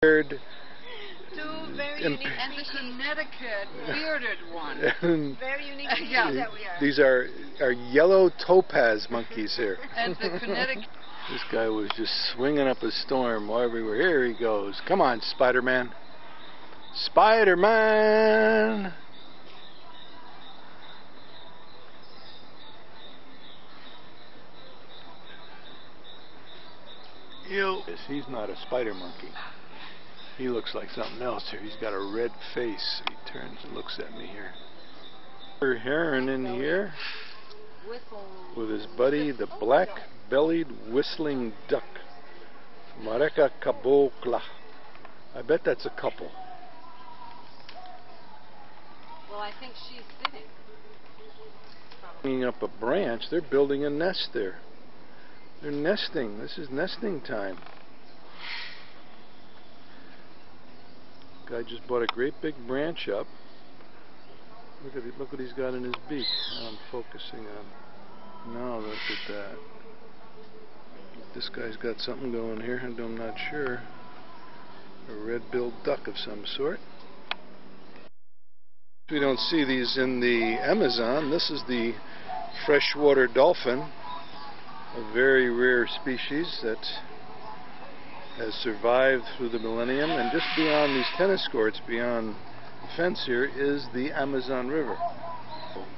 Two very unique and the Connecticut bearded one. Very unique yeah. That we are. These are yellow topaz monkeys here. And the Connecticut. This guy was just swinging up a storm everywhere. Here he goes. Come on, Spider-Man. Spider-Man! He's not a spider monkey. He looks like something else here. He's got a red face. He turns and looks at me here. A heron in here with his buddy, the black-bellied whistling duck. Mareka cabocla. I bet that's a couple. Well, I think she's sitting. Hanging up a branch. They're building a nest there. They're nesting. This is nesting time. Guy just bought a great big branch up. Look what he's got in his beak. I'm focusing on. Now look at that. This guy's got something going here, and I'm not sure. A red-billed duck of some sort. We don't see these in the Amazon. This is the freshwater dolphin, a very rare species that has survived through the millennium, and just beyond these tennis courts, beyond the fence here, is the Amazon River.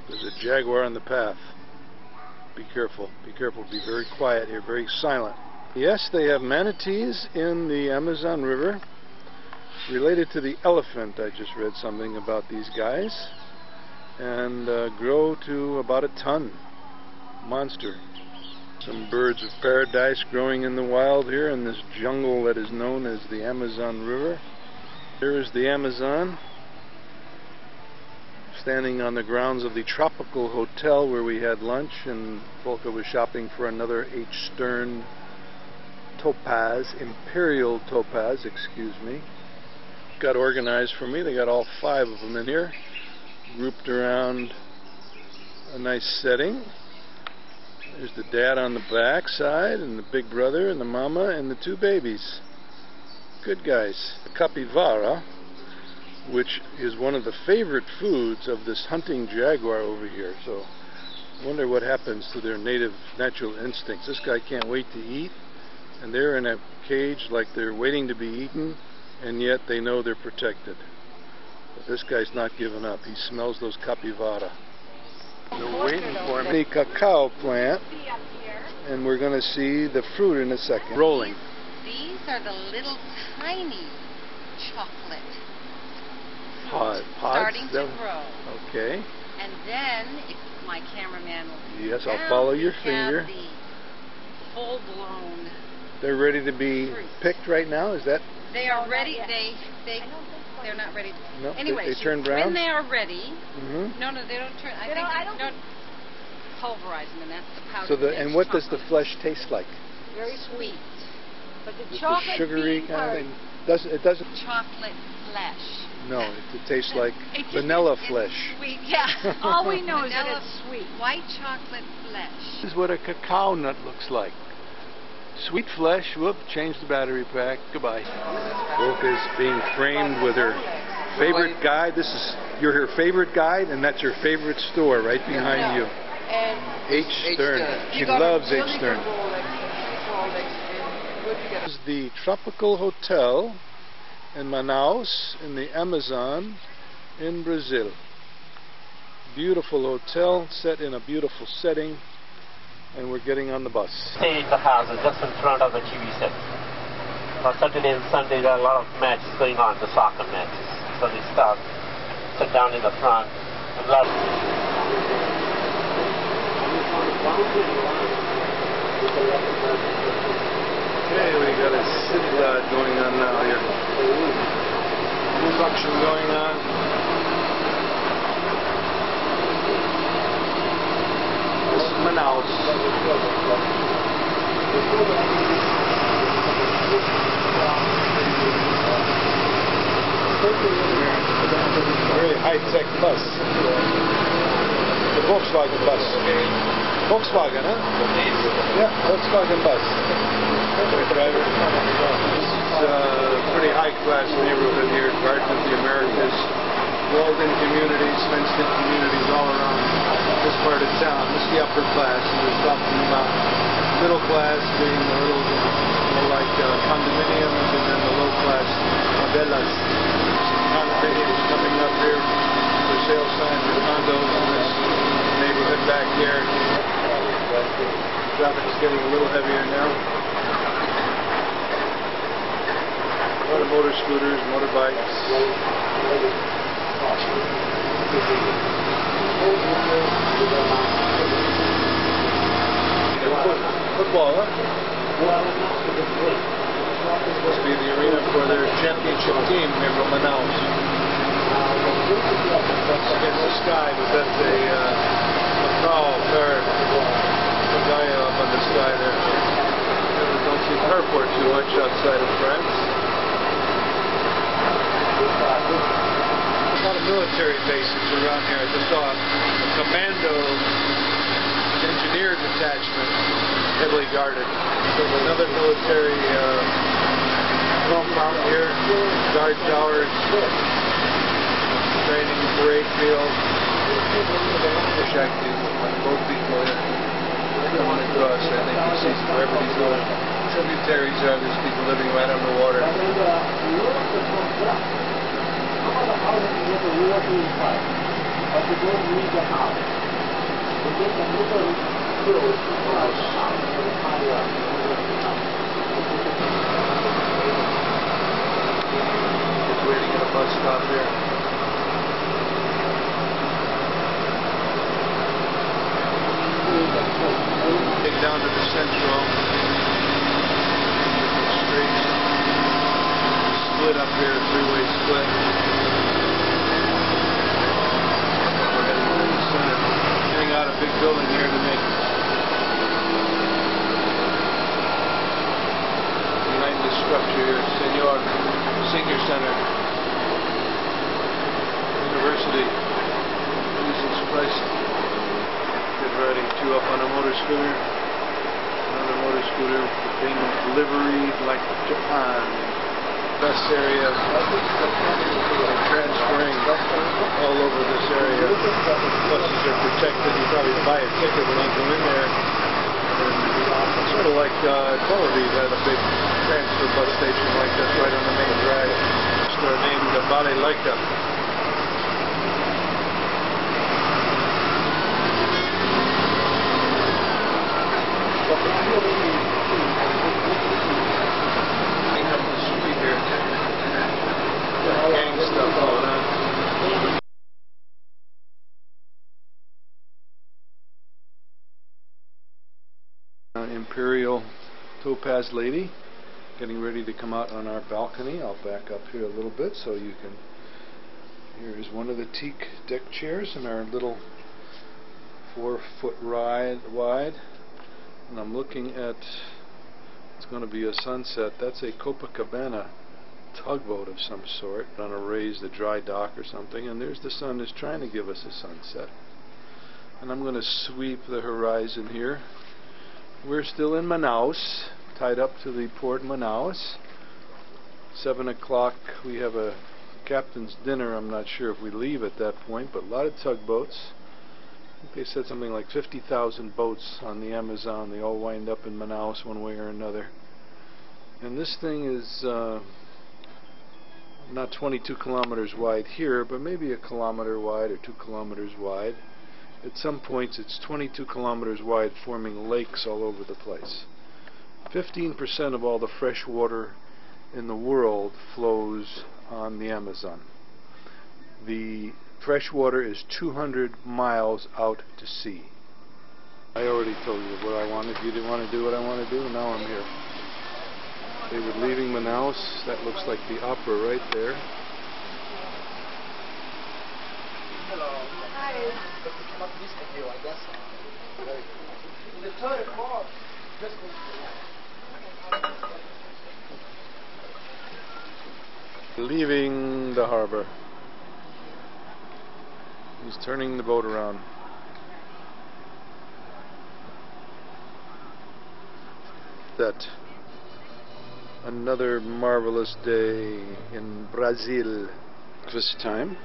There's a jaguar on the path. Be careful, be careful, be very quiet here, very silent. Yes, they have manatees in the Amazon River. Related to the elephant, I just read something about these guys, and grow to about a ton. Monster. Some birds of paradise growing in the wild here in this jungle that is known as the Amazon River. Here is the Amazon, standing on the grounds of the Tropical Hotel where we had lunch, and Volker was shopping for another H. Stern topaz, imperial topaz, excuse me. Got organized for me. They got all 5 of them in here, grouped around a nice setting. There's the dad on the back side, and the big brother, and the mama, and the 2 babies. Good guys. The capybara, which is one of the favorite foods of this hunting jaguar over here. So I wonder what happens to their natural instincts. This guy can't wait to eat, and they're in a cage like they're waiting to be eaten, and yet they know they're protected. But this guy's not giving up. He smells those capybara. They're waiting for me. The cacao plant, and we're going to see the fruit in a second. Rolling. These are the little tiny chocolate pods starting to grow. Okay. And then, if my cameraman will yes, I'll follow your finger. The full-blown. They're ready to be fruit. Picked right now. Is that? They are ready. They're not ready. No, anyway, they turn brown. When they are ready, no, they don't turn. I don't pulverize them, and that's the powder. So and what does the flesh taste like? Very sweet. But the Just chocolate sugary kind of thing. It doesn't. Chocolate flesh. No, it tastes like vanilla flesh. Sweet, yeah. All we know is that it's sweet. White chocolate flesh. This is what a cacao nut looks like. Sweet flesh. Whoop, change the battery pack. Goodbye. Volker is being framed with her favorite guide. This is her favorite guide, and that's her favorite store right behind you. H. Stern. She loves H. Stern. This is the Tropical Hotel in Manaus in the Amazon in Brazil. Beautiful hotel set in a beautiful setting. And we're getting on the bus. Stay in the house just in front of the TV set. On Saturday and Sunday there are a lot of matches going on, the soccer matches. So they start, sit down in the front, and a lot of... Okay, we got a city guard going on now here. Construction going on. This is Manaus. Very high-tech bus. The Volkswagen bus. Volkswagen, huh? Yeah, Volkswagen bus. Driver. pretty high-class neighborhood here, Garden of the Americas, walled-in communities, fenced-in communities all around this part of town. This is the upper class, and we're talking about middle class being a little more like condominiums, and then the low-class favelas. Condominiums coming up here, for sale signs and condos in this neighborhood back here. Traffic's getting a little heavier now. A lot of motor scooters, motorbikes. Football, huh? Must be the arena for their championship team here from Manaus. That's against the sky, but that's a Macau card. The guy up on the sky there. Don't see carport too much outside of France. A lot of military bases around here. I just saw a commando engineer detachment heavily guarded. So another military compound here, guard towers, training parade field. Wish I could boat people here coming across. I think you see wherever these little tributaries are, there's people living right on the water. Just waiting at a bus stop here. Get down to the central street. Split up here, three-way split. We're heading to the center. Getting out a big building here to make behind this structure here, Senior Center, University. Jesus Christ. Get ready. Two up on a motor scooter. Another motor scooter. Being delivery like Japan. Bus area. Transferring all over this area. Buses are protected. You probably buy a ticket when you go in there. And sort of like Tel Aviv had a big transfer bus station like this right on the main drag. Store named Bale Laika. Gang stuff going on. Imperial Topaz lady getting ready to come out on our balcony. I'll back up here a little bit so you can. Here's one of the teak deck chairs in our little 4-foot wide, and I'm looking at, it's going to be a sunset. That's a Copacabana tugboat of some sort on a raised dry dock or something, and there's the sun is trying to give us a sunset. And I'm going to sweep the horizon here. We're still in Manaus, tied up to the port Manaus. 7 o'clock we have a captain's dinner. I'm not sure if we leave at that point, but a lot of tugboats. I think they said something like 50,000 boats on the Amazon. They all wind up in Manaus one way or another. And this thing is not 22 kilometers wide here, but maybe a kilometer wide or 2 kilometers wide. At some points it's 22 kilometers wide, forming lakes all over the place. 15% of all the fresh water in the world flows on the Amazon. The fresh water is 200 miles out to sea. I already told you what I wanted. You didn't want to do what I want to do, and now I'm here. They were leaving Manaus. That looks like the opera right there. Hello. Hi. Leaving the harbor. He's turning the boat around. That Another marvelous day in Brazil. This time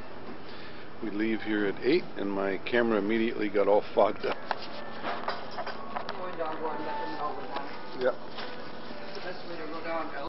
we leave here at 8 and my camera immediately got all fogged up. Yep.